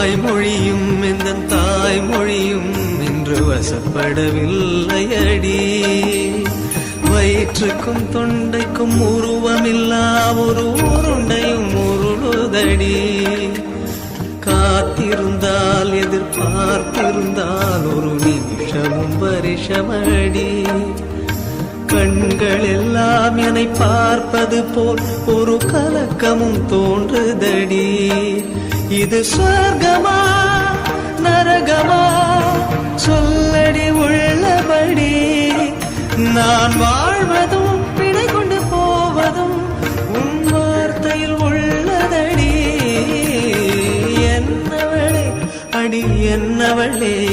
வாய்மொழியும் எந்த தாய்மொழியும் இன்று வசப்படவில்லையடி. வயிற்றுக்கும் தொண்டைக்கும் உருவமில்லா ஒரு உருண்டையும் உருளுதடி. காத்திருந்தால் எதிர்பார்த்திருந்தால் ஒரு நிமிஷமும் வருஷமடி. கண்கள் எல்லாம் என்னை பார்ப்பது போல் ஒரு கலக்கமும் தோன்றுதடி. இது சொர்க்கமா நரகமா சொல்லடி உள்ளபடி. நான் வாழ்வதும் பிழை கொண்டு போவதும் உன் வார்த்தையில் உள்ளதடி. என்னவளே அடி என்னவளே.